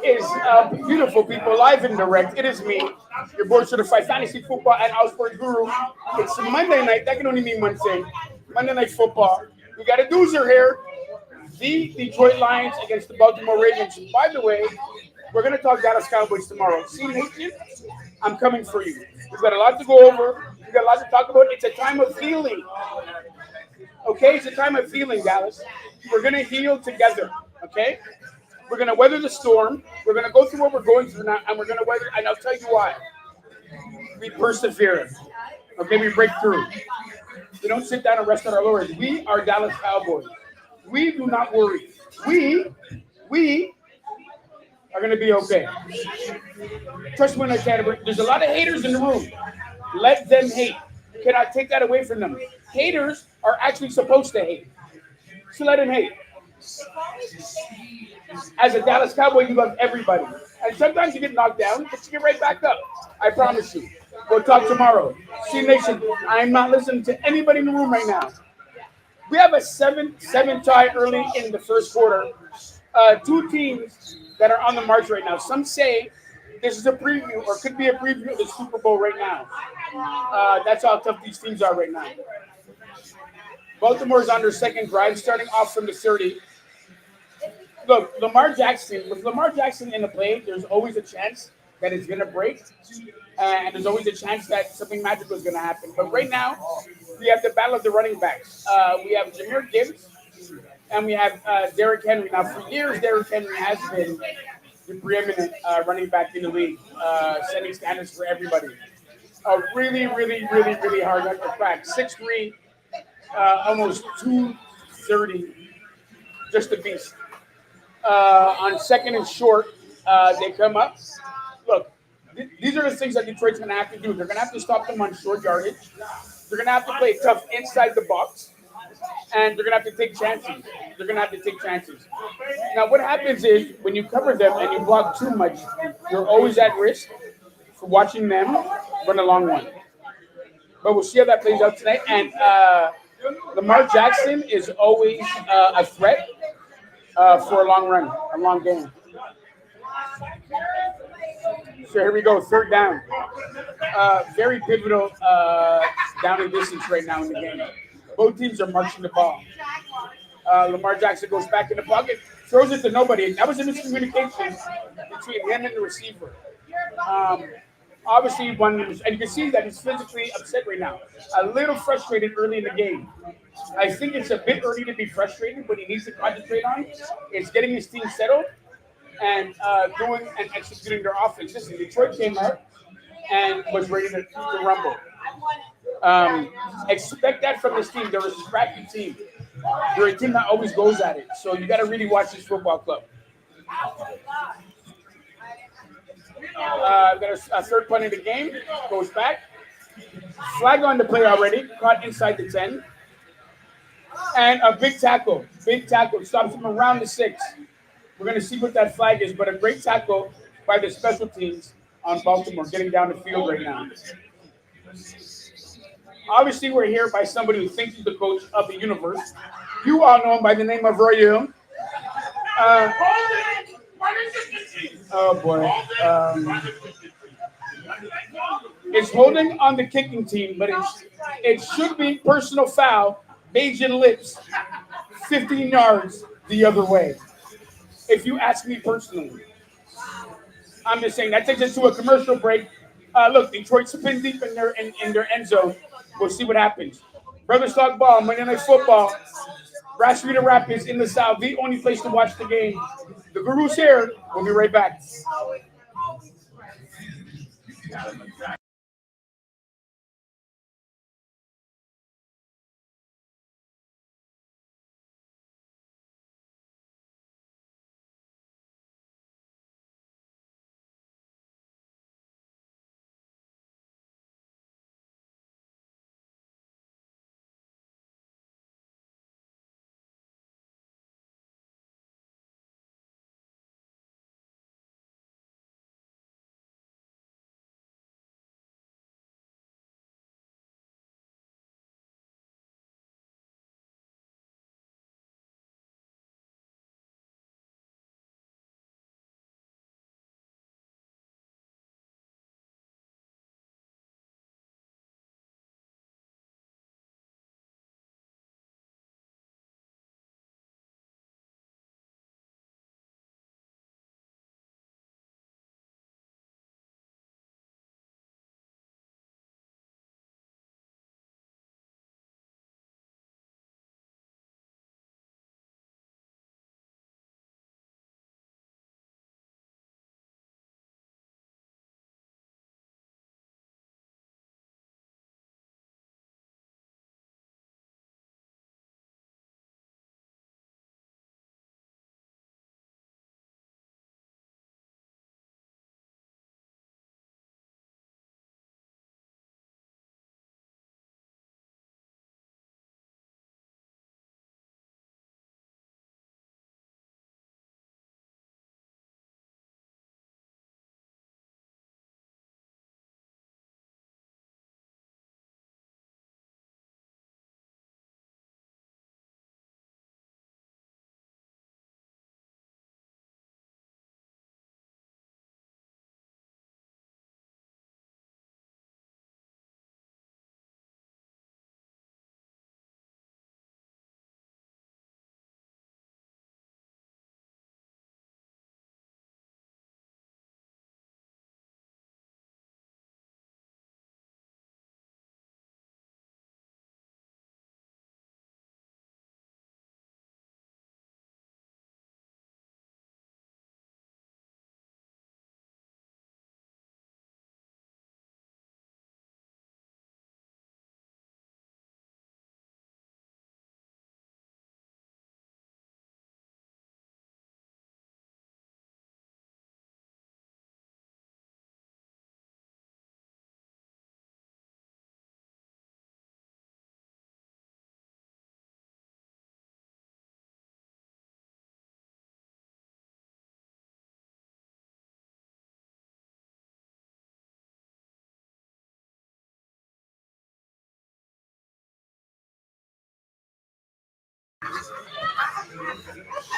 is beautiful people, live and direct. It is me, your board certified fantasy football and outsports guru. It's Monday night. That can only mean one thing. Monday night football. We got a doozer here. The Detroit Lions against the Baltimore Ravens. By the way, we're going to talk Dallas Cowboys tomorrow. See, Nation, I'm coming for you. We've got a lot to go over. We've got a lot to talk about. It's a time of healing. Okay, it's a time of healing, Dallas. We're gonna heal together. Okay, we're gonna weather the storm. We're gonna go through what we're going through now, and we're gonna weather. And I'll tell you why. We persevere. Okay, we break through. We don't sit down and rest on our laurels. We are Dallas Cowboys. We do not worry. We are gonna be okay. Trust me when I tell you, there's a lot of haters in the room. Let them hate. Cannot take that away from them. Haters are actually supposed to hate. So let them hate. As a Dallas Cowboy, you love everybody. And sometimes you get knocked down, but you get right back up. I promise you. We'll talk tomorrow. See Nation, I'm not listening to anybody in the room right now. We have a 7-7 tie early in the first quarter. Two teams that are on the march right now. Some say this is a preview or could be a preview of the Super Bowl right now. That's how tough these teams are right now. Baltimore's on their second drive, starting off from the 30. Look, Lamar Jackson, with Lamar Jackson in the play, there's always a chance that it's going to break. And there's always a chance that something magical is going to happen. But right now, we have the battle of the running backs. We have Jahmyr Gibbs and we have Derrick Henry. Now, for years, Derrick Henry has been the preeminent running back in the league, setting standards for everybody. A really, really, really, really hard nut to crack. 6'3", almost 230, just a beast. On second and short, they come up. Look, these are the things that Detroit's going to have to do. They're going to have to stop them on short yardage. They're going to have to play tough inside the box, and they're going to have to take chances. They're going to have to take chances. Now, what happens is when you cover them and you block too much, you're always at risk for watching them run a long one. But we'll see how that plays out tonight. And Lamar Jackson is always a threat for a long run, a long game. So here we go, third down. Very pivotal down and distance right now in the game. Both teams are marching the ball. Lamar Jackson goes back in the pocket, throws it to nobody. That was a miscommunication between him and the receiver. Um, Obviously, and you can see that he's physically upset right now. A little frustrated early in the game. I think it's a bit early to be frustrated. What he needs to concentrate on is getting his team settled and doing and executing their offense. Listen, Detroit came out and was ready to rumble. Expect that from this team. They're a scrappy team. They're a team that always goes at it. So you got to really watch this football club. Got a third punt in the game. Goes back. Flag on the play already. Caught inside the 10. And a big tackle. Big tackle. Stops him around the 6. We're going to see what that flag is. But a great tackle by the special teams on Baltimore, getting down the field right now. Obviously, we're here by somebody who thinks he's the coach of the universe. You all know him by the name of Roy Hill. Oh, boy. It's holding on the kicking team, but it should be personal foul, Bajan lips, 15 yards the other way. If you ask me personally. I'm just saying, that takes us to a commercial break. Look, Detroit's spin deep in their end zone. We'll see what happens. Brothers Talk Ball, Monday Night Football. Rash Rita Rapids in the South, the only place to watch the game. The Guru's here. We'll be right back.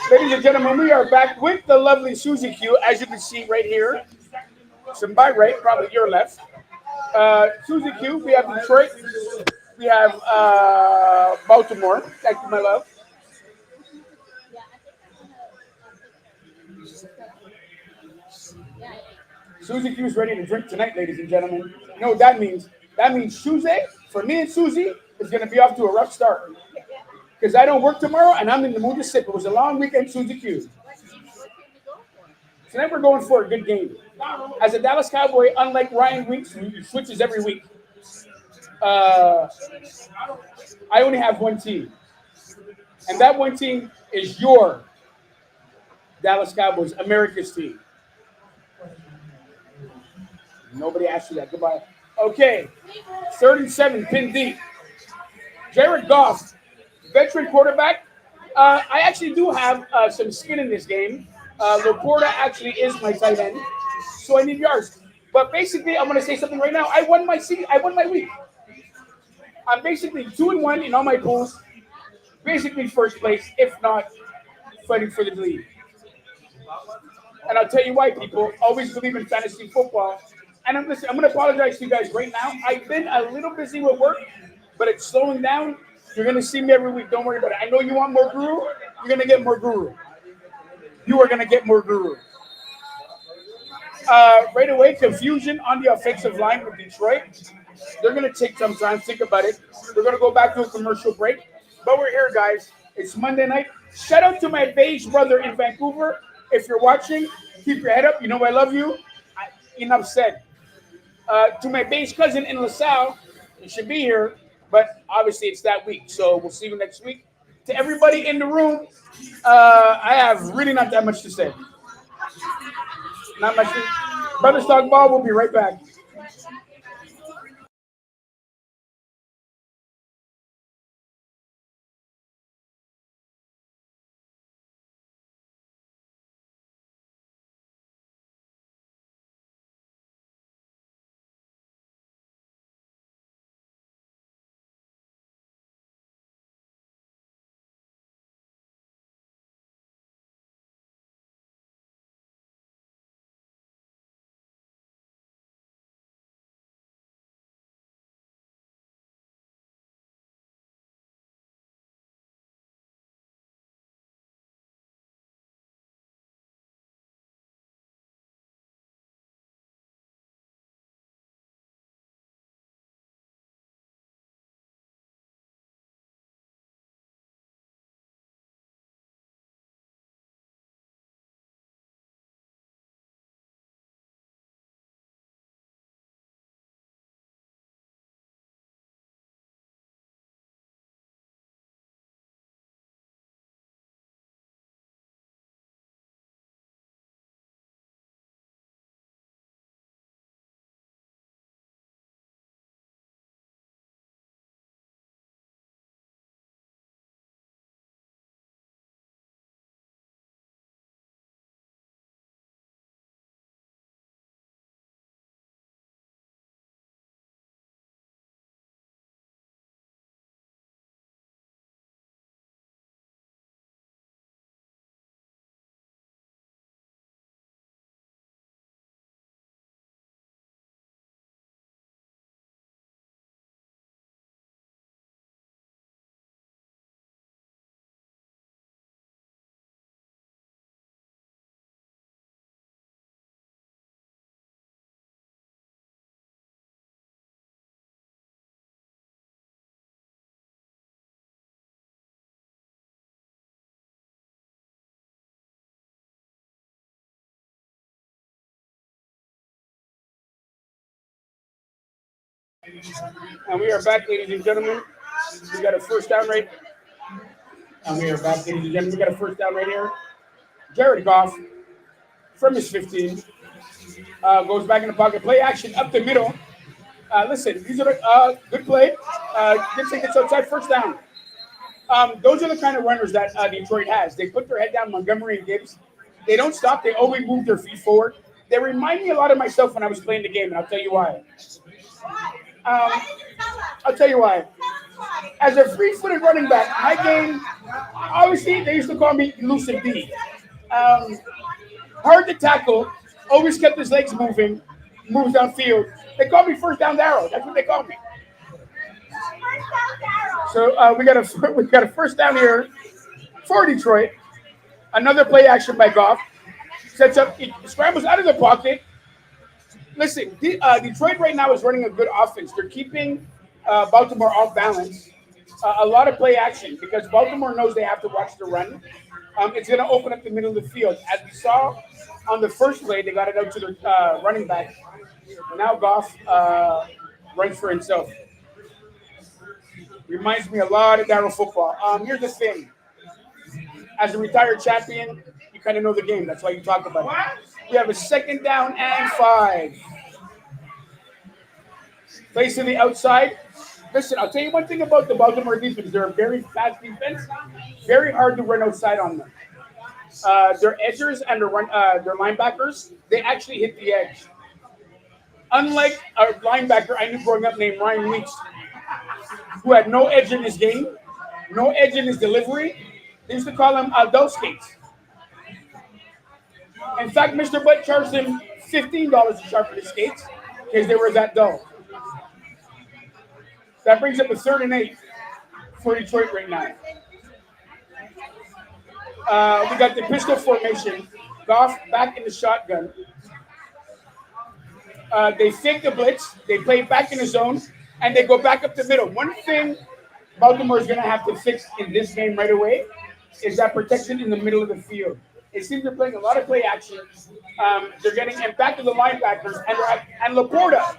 Ladies and gentlemen, we are back with the lovely Susie Q, as you can see right here. To my right, probably your left. Susie Q, we have Detroit, we have Baltimore. Thank you, my love. Susie Q is ready to drink tonight, ladies and gentlemen. You know what that means? That means Susie, for me and Susie, is going to be off to a rough start. Because I don't work tomorrow and I'm in the mood to sip. It was a long weekend, Susie Q. Tonight we're going for a good game. As a Dallas Cowboy, unlike Ryan Weeks, who switches every week, uh, I only have one team. And that one team is your Dallas Cowboys, America's team. Nobody asked you that. Goodbye. Okay, 37, pin deep. Jared Goff, veteran quarterback. I actually do have some skin in this game. Laporta actually is my tight end, so I need yards. But basically, I'm going to say something right now. I won my week. I'm basically 2-1 in all my pools. Basically first place, if not fighting for the lead. And I'll tell you why, people. Always believe in fantasy football. And I'm going to apologize to you guys right now. I've been a little busy with work, but it's slowing down. You're going to see me every week. Don't worry about it. I know you want more guru. You're going to get more guru. You are going to get more guru. Right away, confusion on the offensive line with Detroit. They're going to take some time. Think about it. We're going to go back to a commercial break. But we're here, guys. It's Monday night. Shout out to my beige brother in Vancouver. If you're watching, keep your head up. You know I love you. Enough said. To my beige cousin in LaSalle, you should be here. But obviously, it's that week. So we'll see you next week. To everybody in the room, I have really not that much to say. Not much. Brothers Talk Ball, we'll be right back. And we are back, ladies and gentlemen. We got a first down right. And we are back, ladies and gentlemen. We got a first down right here. Jared Goff from his 15 goes back in the pocket. Play action up the middle. Listen, these are good play. Gibson gets outside, first down. Those are the kind of runners that Detroit has. They put their head down, Montgomery and Gibbs. They don't stop. They always move their feet forward. They remind me a lot of myself when I was playing the game, and I'll tell you why. Um, I'll tell you why. As a free-footed running back, my game, obviously, they used to call me Elusive D. Um, Hard to tackle, always kept his legs moving, moves downfield. They call me first down arrow. That's what they call me. So we got a first down here for Detroit. Another play action by Goff. Sets up, he scrambles out of the pocket. Listen, Detroit right now is running a good offense. They're keeping Baltimore off balance. A lot of play action because Baltimore knows they have to watch the run. It's going to open up the middle of the field. As we saw on the first play, they got it out to the running back. Now Goff runs for himself. Reminds me a lot of Darryl football. Here's the thing. As a retired champion, you kind of know the game. That's why you talk about it. We have a second down and 5. Place to the outside. Listen, I'll tell you one thing about the Baltimore defense. They're a very fast defense. Very hard to run outside on them. Their edgers and their linebackers, they actually hit the edge. Unlike a linebacker I knew growing up named Ryan Weeks, who had no edge in his game, no edge in his delivery, they used to call him adult skates. In fact, Mr. Butt charged him $15 to sharpen his skates because they were that dull. That brings up a 3rd and 8 for Detroit right now. We got the pistol formation. Goff back in the shotgun. They fake the blitz. They play back in the zone, and they go back up the middle. One thing Baltimore is going to have to fix in this game right away is that protection in the middle of the field. It seems they're playing a lot of play action. They're getting him back to the linebackers and Laporta.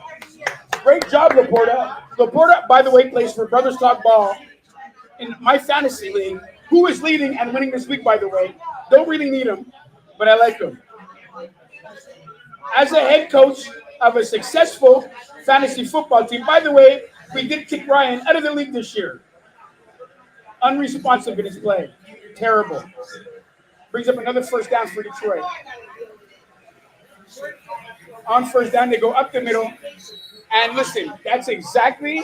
Great job, Laporta. Laporta, by the way, plays for Brothers Talk Ball in my fantasy league. Who is leading and winning this week, by the way? Don't really need him, but I like him. As a head coach of a successful fantasy football team, by the way, we did kick Ryan out of the league this year. Unresponsive in his play. Terrible. Brings up another first down for Detroit. On first down, they go up the middle. And listen, that's exactly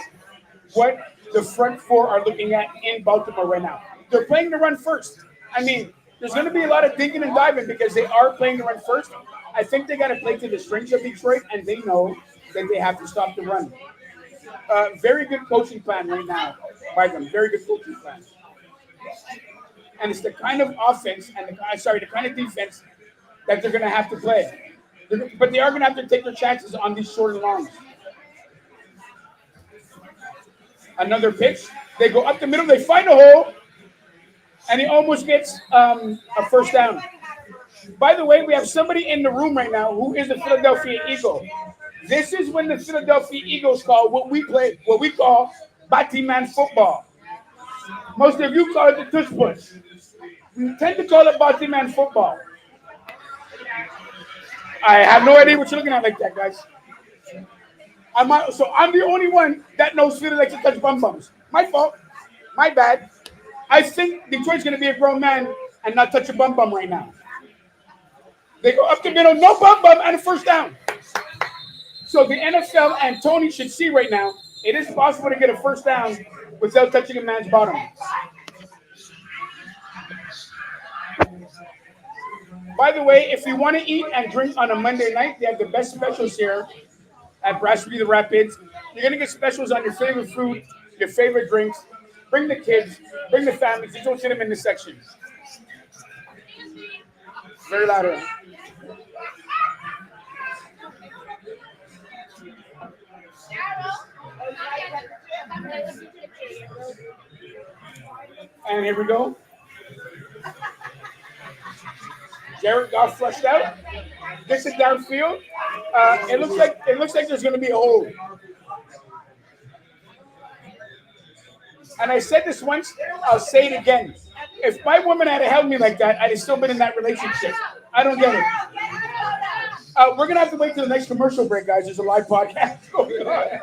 what the front 4 are looking at in Baltimore right now. They're playing to run first. I mean, there's going to be a lot of digging and diving because they are playing to run first. I think they got to play to the strengths of Detroit, and they know that they have to stop the run. Very good coaching plan right now by them. Very good coaching plan. And it's the kind of offense and the kind of defense that they're going to have to play. But they are going to have to take their chances on these short and longs. Another pitch. They go up the middle. They find a hole. And he almost gets a first down. By the way, we have somebody in the room right now who is a Philadelphia Eagle. This is when the Philadelphia Eagles call what we call Batman football. Most of you call it the tush push. We tend to call it Batman football. I have no idea what you're looking at like that, guys. I'm the only one that knows Philly likes to touch bum bums. My fault. My bad. I think Detroit's going to be a grown man and not touch a bum bum right now. They go up the middle, no bum bum, and a first down. So the NFL and Tony should see right now, it is possible to get a first down without touching a man's bottom. By the way, if you want to eat and drink on a Monday night, they have the best specials here at Brasserie the Rapids. You're going to get specials on your favorite food, your favorite drinks. Bring the kids, bring the families. Just don't sit them in the section. Very loud around. And here we go. Jared Goff flushed out. Gets it downfield. It looks like there's going to be a hole. And I said this once, I'll say it again. If my woman had held me like that, I'd have still been in that relationship. I don't get it. We're going to have to wait till the next commercial break, guys. There's a live podcast going on.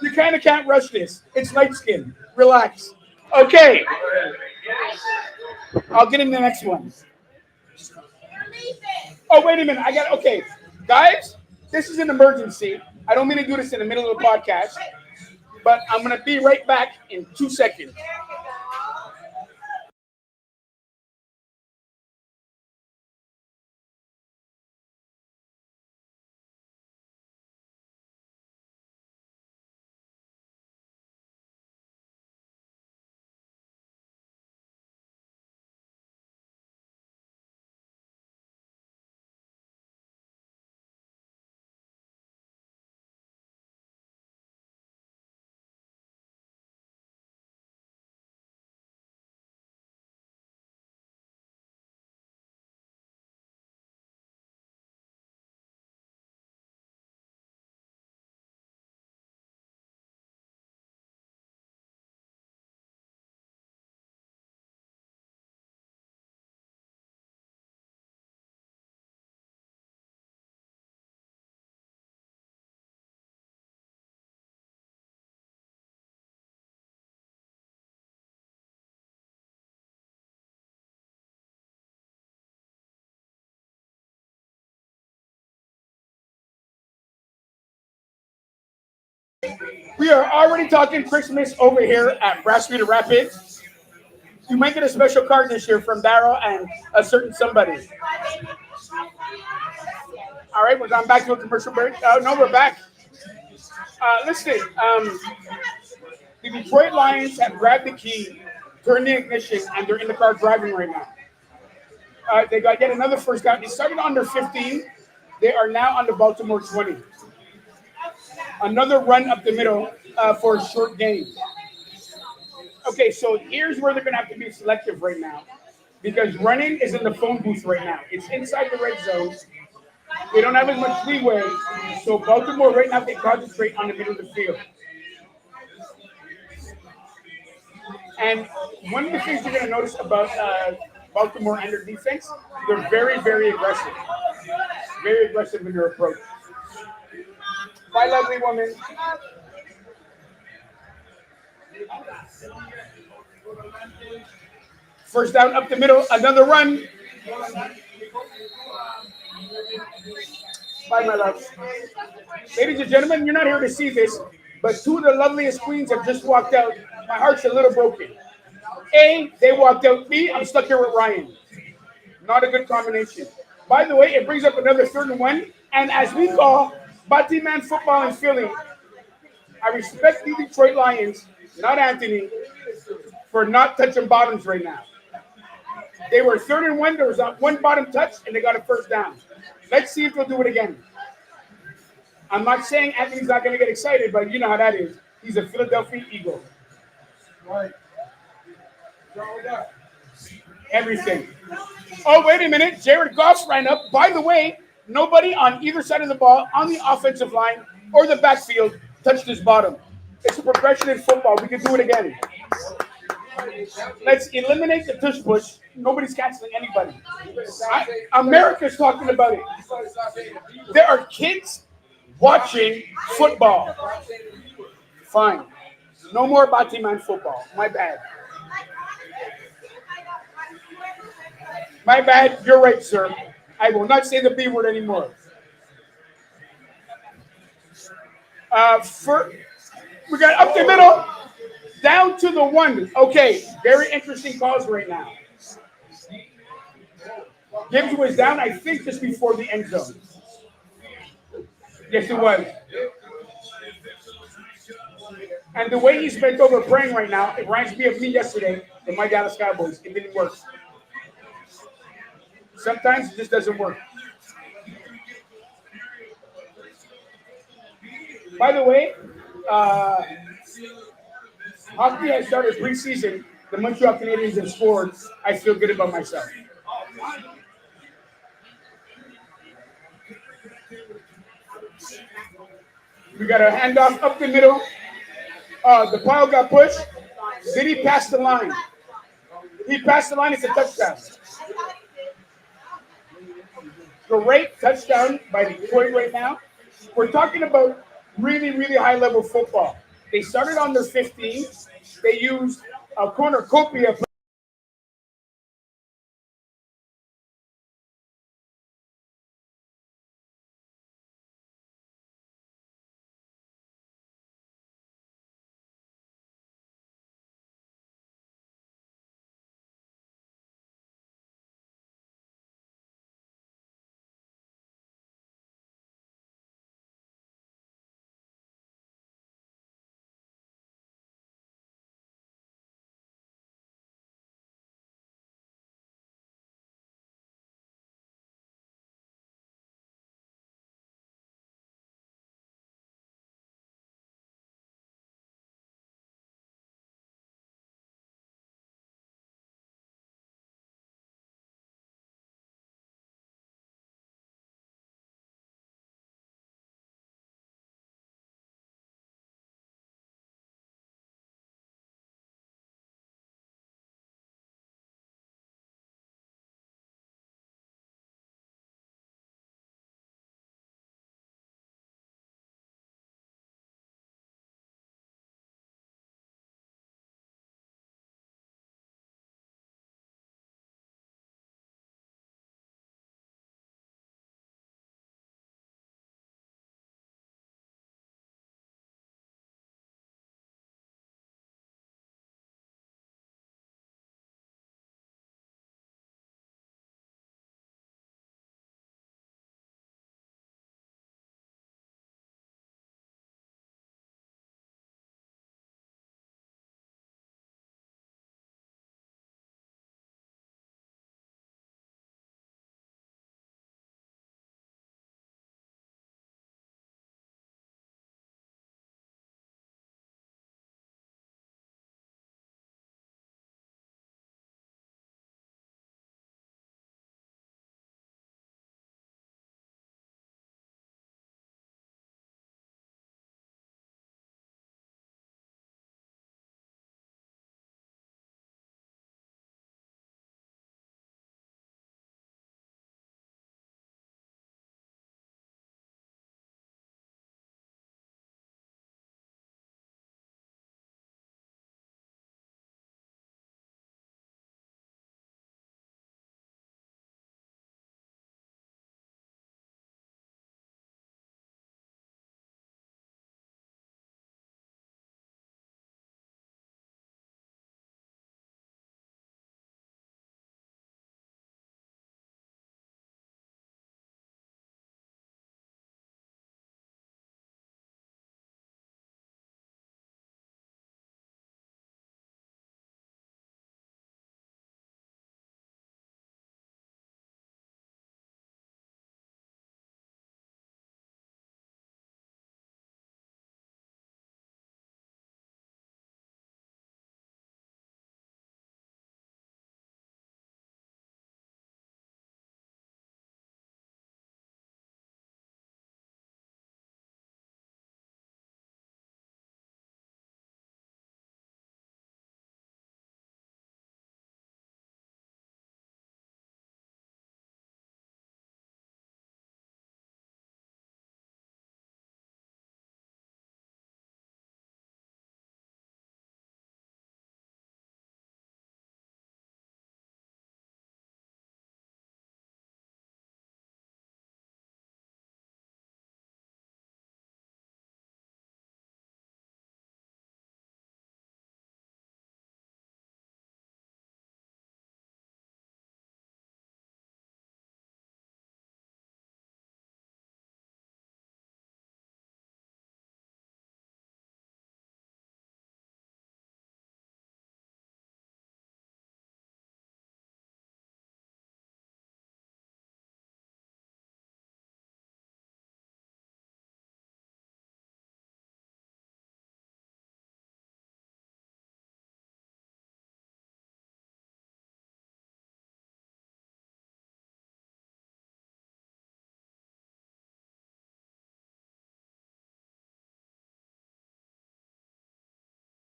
You kind of can't rush this. It's light skin. Relax. Okay. I'll get into the next one. Oh, wait a minute. Okay. Guys, this is an emergency. I don't mean to do this in the middle of the podcast. but I'm going to be right back in 2 seconds. We are already talking Christmas over here at Brassmeter Rapids. You might get a special card this year from Daryl and a certain somebody. All right, we're going back to a commercial break. No, we're back. Listen, the Detroit Lions have grabbed the key, turned the ignition, and they're in the car driving right now. They got yet another first down. They started under 15. They are now on the Baltimore 20. Another run up the middle for a short gain. Okay, so here's where they're going to have to be selective right now, because running is in the phone booth right now. It's inside the red zone. They don't have as much leeway, so Baltimore right now, they concentrate on the middle of the field. And one of the things you're going to notice about Baltimore and their defense, they're very, very aggressive. Very aggressive in their approach. Bye, lovely woman. First down up the middle, another run. Bye, my love. Ladies and gentlemen, you're not here to see this, but two of the loveliest queens have just walked out. My heart's a little broken. A, they walked out. B, I'm stuck here with Ryan. Not a good combination. By the way, it brings up another third and one. And as we call Batman football in Philly, I respect the Detroit Lions, not Anthony, for not touching bottoms right now. They were third and one. There was one bottom touch, and they got a first down. Let's see if they'll do it again. I'm not saying Anthony's not going to get excited, but you know how that is. He's a Philadelphia Eagle. Right. Everything. Oh, wait a minute. Jared Goff ran up. By the way, nobody on either side of the ball, on the offensive line or the backfield, touched his bottom. It's a progression in football. We can do it again. Let's eliminate the tush push. Nobody's canceling anybody. America's talking about it. There are kids watching football. Fine. No more Batman football. My bad. My bad. You're right, sir. I will not say the B word anymore. We got up the middle, down to the one. Okay, very interesting calls right now. Gibbs was down, I think, just before the end zone. Yes, it was. And the way he's bent over praying right now, it reminds me of me yesterday in my Dallas Cowboys. It didn't work. Sometimes it just doesn't work. By the way, hockey has started preseason. The Montreal Canadiens have scored. I feel good about myself. We got a handoff up the middle. The pile got pushed. Did he pass the line? He passed the line. It's a touchdown. Great touchdown by Detroit right now. We're talking about really, really high-level football. They started on their 15. They used a cornucopia